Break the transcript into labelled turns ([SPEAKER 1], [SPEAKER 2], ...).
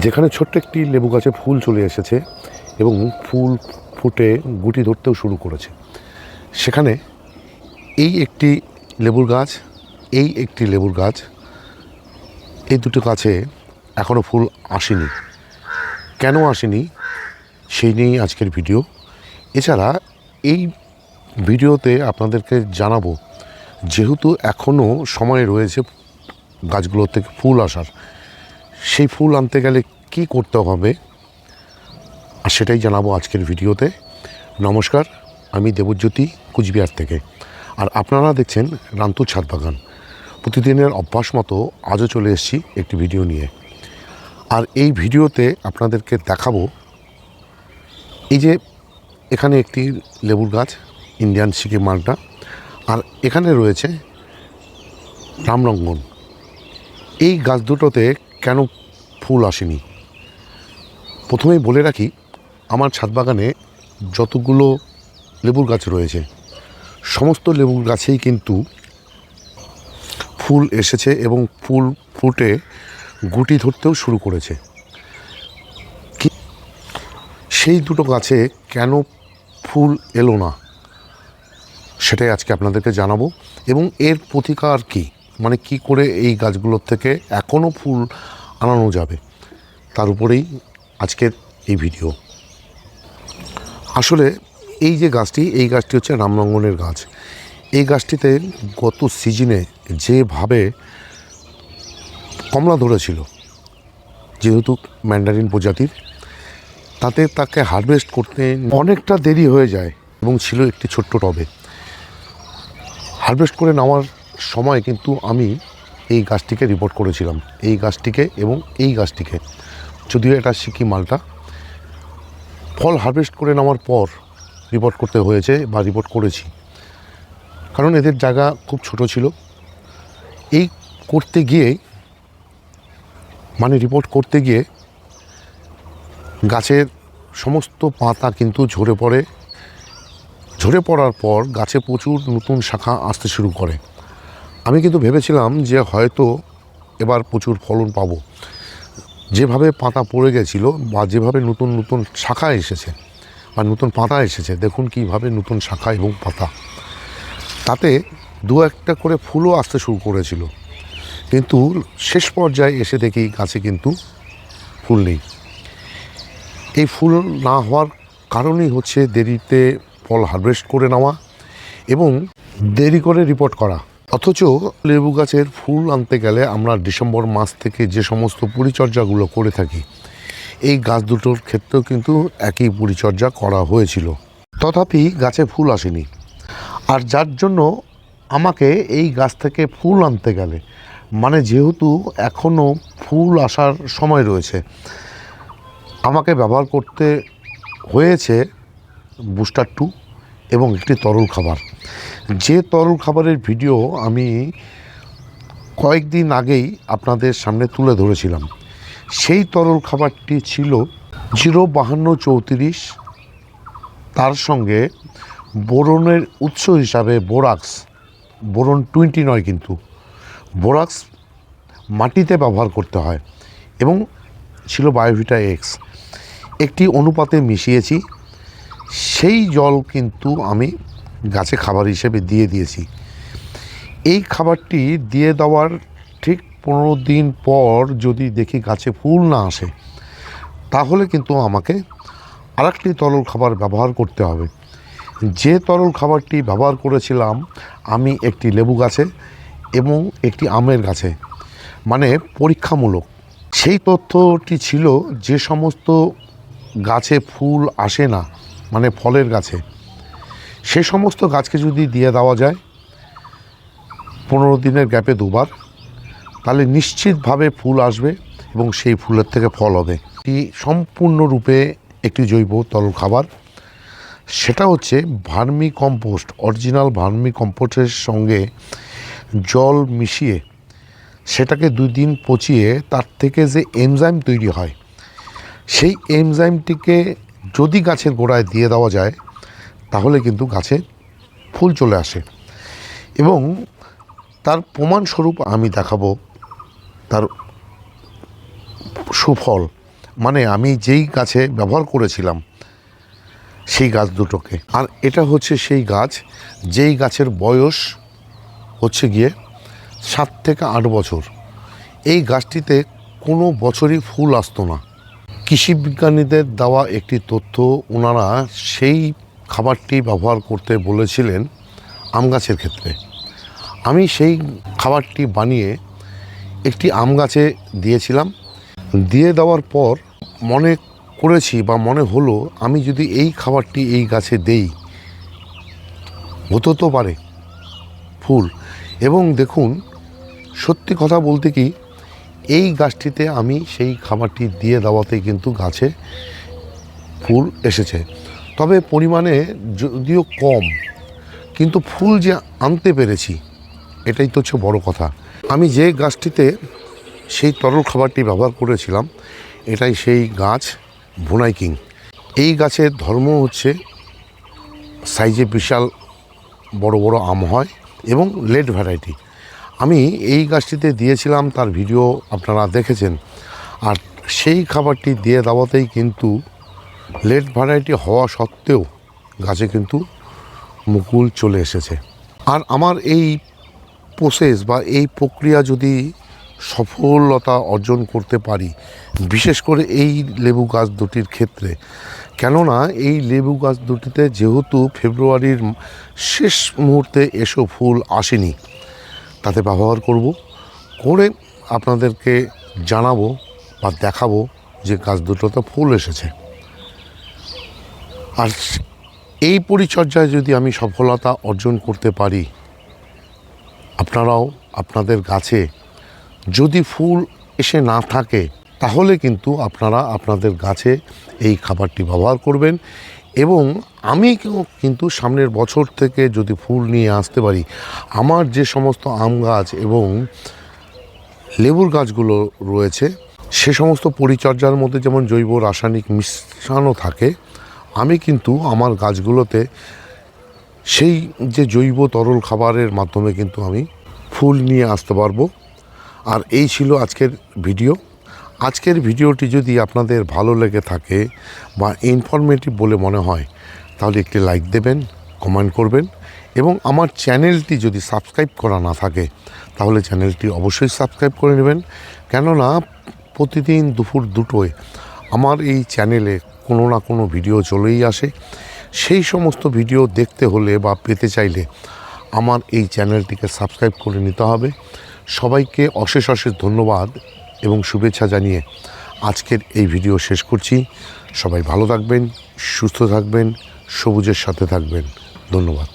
[SPEAKER 1] যেখানে ছোট্ট একটি লেবু গাছে ফুল চলে এসেছে এবং ফুল ফুটে গুটি ধরতেও শুরু করেছে, সেখানে এই একটি লেবুর গাছ, এই দুটো গাছে এখনও ফুল আসেনি। কেন আসেনি সেই নিয়েই আজকের ভিডিও। এছাড়া এই ভিডিওতে আপনাদেরকে জানাবো, যেহেতু এখনও সময় রয়েছে গাছগুলোর থেকে ফুল আসার, সেই ফুল আনতে গেলে কি করতে হবে আর সেটাই জানাবো আজকের ভিডিওতে। নমস্কার, আমি দেবজ্যোতি, কুচবিহার থেকে, আর আপনারা দেখছেন রান্তুর ছাদ বাগান। প্রতিদিনের অভ্যাস মতো আজও চলে এসেছি একটি ভিডিও নিয়ে। আর এই ভিডিওতে আপনাদেরকে দেখাবো, এই যে এখানে একটি লেবুর গাছ, ইন্ডিয়ান সিকিম মালটা, আর এখানে রয়েছে রামরঙ্গন। এই গাছ দুটোতে কেন ফুল আসেনি প্রথমেই বলে রাখি, আমার ছাদ বাগানে যতগুলো লেবুর গাছ রয়েছে সমস্ত লেবুর গাছেই কিন্তু ফুল এসেছে এবং ফুল ফুটে গুটি ধরতেও শুরু করেছে। সেই দুটো গাছে কেন ফুল এলো না সেটাই আজকে আপনাদেরকে জানাবো, এবং এর প্রতিকার কী, মানে কি করে এই গাছগুলোর থেকে এখনও ফুল আনানো যাবে, তার উপরেই আজকের এই ভিডিও। আসলে এই যে গাছটি, এই গাছটি হচ্ছে রামরঙ্গনের গাছ। এই গাছটিতে গত সিজনে যেভাবে কমলা ধরেছিল, যেহেতু ম্যান্ডারিন প্রজাতির, তাতে তাকে হারভেস্ট করতে অনেকটা দেরি হয়ে যায় এবং ছিল একটি ছোট্ট টবে। হারভেস্ট করে নেওয়ার সময় কিন্তু আমি এই গাছটিকে রিপোর্ট করেছিলাম, এই গাছটিকে এবং এই গাছটিকে, যদিও এটা সিকিম মালটা। ফল হারভেস্ট করে নেওয়ার পর রিপোর্ট করতে হয়েছে বা রিপোর্ট করেছি, কারণ এদের জায়গা খুব ছোট ছিল। এই করতে গিয়ে, মানে রিপোর্ট করতে গিয়ে গাছের সমস্ত পাতা কিন্তু ঝরে পড়ে। ঝরে পড়ার পর গাছে প্রচুর নতুন শাখা আসতে শুরু করে। আমি কিন্তু ভেবেছিলাম যে হয়তো এবার প্রচুর ফলন পাবো। যেভাবে পাতা পড়ে গেছিলো বা যেভাবে নতুন নতুন শাখা এসেছে বা নতুন পাতা এসেছে, দেখুন কীভাবে নতুন শাখা এবং পাতা, তাতে দু একটা করে ফুলও আসতে শুরু করেছিল। কিন্তু শেষ পর্যায়ে এসে দেখি গাছে কিন্তু ফুল নেই। এই ফুল না হওয়ার কারণই হচ্ছে দেরিতে ফল হারভেস্ট করে নেওয়া এবং দেরি করে রিপোর্ট করা। অথচ লেবু গাছের ফুল আনতে গেলে আমরা ডিসেম্বর মাস থেকে যে সমস্ত পরিচর্যাগুলো করে থাকি, এই গাছ দুটোর ক্ষেত্রেও কিন্তু একই পরিচর্যা করা হয়েছিল, তথাপি গাছে ফুল আসেনি। আর যার জন্য আমাকে এই গাছ থেকে ফুল আনতে গেলে, মানে যেহেতু এখনও ফুল আসার সময় রয়েছে, আমাকে ব্যবহার করতে হয়েছে বুস্টার 2 এবং একটি তরল খাবার। যে তরল খাবারের ভিডিও আমি কয়েকদিন আগেই আপনাদের সামনে তুলে ধরেছিলাম, সেই তরল খাবারটি ছিল 05234, তার সঙ্গে বোরনের উৎস হিসাবে বোরাক্স, বোরন 20 নয় কিন্তু, বোরাক্স মাটিতে ব্যবহার করতে হয়, এবং ছিল বায়োভিটা এক্স। একটি অনুপাতে মিশিয়েছি, সেই জল কিন্তু আমি গাছে খাবার হিসেবে দিয়ে দিয়েছি। এই খাবারটি দিয়ে দেওয়ার ঠিক 15 দিন পর যদি দেখি গাছে ফুল না আসে, তাহলে কিন্তু আমাকে আরেকটি তরল খাবার ব্যবহার করতে হবে। যে তরল খাবারটি ব্যবহার করেছিলাম আমি একটি লেবু গাছে এবং একটি আমের গাছে, মানে পরীক্ষামূলক, সেই তথ্যটি ছিল যে সমস্ত গাছে ফুল আসে না, মানে ফলের গাছে, সে সমস্ত গাছকে যদি দিয়ে দেওয়া যায় 15 দিনের গ্যাপে 2 বার, তাহলে নিশ্চিতভাবে ফুল আসবে এবং সেই ফুলের থেকে ফল হবে। এটি সম্পূর্ণরূপে একটি জৈব তরল খাবার। সেটা হচ্ছে ভার্মি কম্পোস্ট, অরিজিনাল ভার্মি কম্পোস্টের সঙ্গে জল মিশিয়ে সেটাকে 2 দিন পচিয়ে তার থেকে যে এনজাইম তৈরি হয়, সেই এনজাইমটিকে যদি গাছের গোড়ায় দিয়ে দেওয়া যায়, তাহলে কিন্তু গাছে ফুল চলে আসে। এবং তার প্রমাণস্বরূপ আমি দেখাবো তার সুফল। মানে আমি যেই গাছে ব্যবহার করেছিলাম সেই গাছ দুটোকে। আর এটা হচ্ছে সেই গাছ যেই গাছের বয়স হচ্ছে গিয়ে 7 থেকে 8 বছর। এই গাছটিতে কোনো বছরই ফুল আসতো না। কৃষি বিজ্ঞানীদের দেওয়া একটি তথ্য, ওনারা সেই খাবারটি ব্যবহার করতে বলেছিলেন আম গাছের ক্ষেত্রে। আমি সেই খাবারটি বানিয়ে একটি আম গাছে দিয়েছিলাম। দিয়ে দেওয়ার পর মনে করেছি বা মনে হলো আমি যদি এই খাবারটি এই গাছে দেই, হতে তো পারে ফুল। এবং দেখুন, সত্যি কথা বলতে কি, এই গাছটিতে আমি সেই খাবারটি দিয়ে দেওয়াতে কিন্তু গাছে ফুল এসেছে। তবে পরিমাণে যদিও কম, কিন্তু ফুল যে আনতে পেরেছি এটাই তো হচ্ছে বড় কথা। আমি যে গাছটিতে সেই তরল খাবারটি ব্যবহার করেছিলাম এটাই সেই গাছ ভুনাই কিং। এই গাছের ধর্ম হচ্ছে সাইজে বিশাল বড় বড় আম হয় এবং লেট ভ্যারাইটি। আমি এই গাছটিতে দিয়েছিলাম, তার ভিডিও আপনারা দেখেছেন। আর সেই খাবারটি দিয়ে দেওয়াতেই কিন্তু লেট ভ্যারাইটি হওয়া সত্ত্বেও গাছে কিন্তু মুকুল চলে এসেছে। আর আমার এই প্রসেস বা এই প্রক্রিয়া যদি সফলতা অর্জন করতে পারি, বিশেষ করে এই লেবু গাছ দুটির ক্ষেত্রে, কেননা এই লেবু গাছ দুটিতে যেহেতু ফেব্রুয়ারির শেষ মুহূর্তে এসো ফুল আসেনি, তাতে ব্যবহার করে আপনাদেরকে জানাবো বা দেখাবো যে গাছ দুটোতে ফুল এসেছে। আর এই পরিচর্যায় যদি আমি সফলতা অর্জন করতে পারি, আপনারাও আপনাদের গাছে যদি ফুল এসে না থাকে তাহলে কিন্তু আপনারা আপনাদের গাছে এই খাবারটি ব্যবহার করবেন। এবং আমি কিন্তু সামনের বছর থেকে যদি ফুল নিয়ে আসতে পারি, আমার যে সমস্ত আম গাছ এবং লেবুর গাছগুলো রয়েছে সে সমস্ত পরিচর্যার মধ্যে যেমন জৈব রাসায়নিক মিশ্রণও থাকে, আমি কিন্তু আমার গাছগুলোতে সেই যে জৈব তরল খাবারের মাধ্যমে কিন্তু আমি ফুল নিয়ে আসতে পারবো। আর এই ছিল আজকের ভিডিও। আজকের ভিডিওটি যদি আপনাদের ভালো লেগে থাকে বা ইনফরমেটিভ বলে মনে হয়, তাহলে একটি লাইক দেবেন, কমেন্ট করবেন। এবং আমার চ্যানেলটি যদি সাবস্ক্রাইব করা না থাকে তাহলে চ্যানেলটি অবশ্যই সাবস্ক্রাইব করে নেবেন। কেননা প্রতিদিন দুপুর 2টোয় আমার এই চ্যানেলে কোনো না কোনো ভিডিও চলেই আসে। সেই সমস্ত ভিডিও দেখতে হলে বা পেতে চাইলে আমার এই চ্যানেলটিকে সাবস্ক্রাইব করে নিতে হবে। সবাইকে অশেষ অশেষ ধন্যবাদ এবং শুভেচ্ছা জানিয়ে আজকের এই ভিডিও শেষ করছি। সবাই ভালো থাকবেন, সুস্থ থাকবেন, সবুজের সাথে থাকবেন। ধন্যবাদ।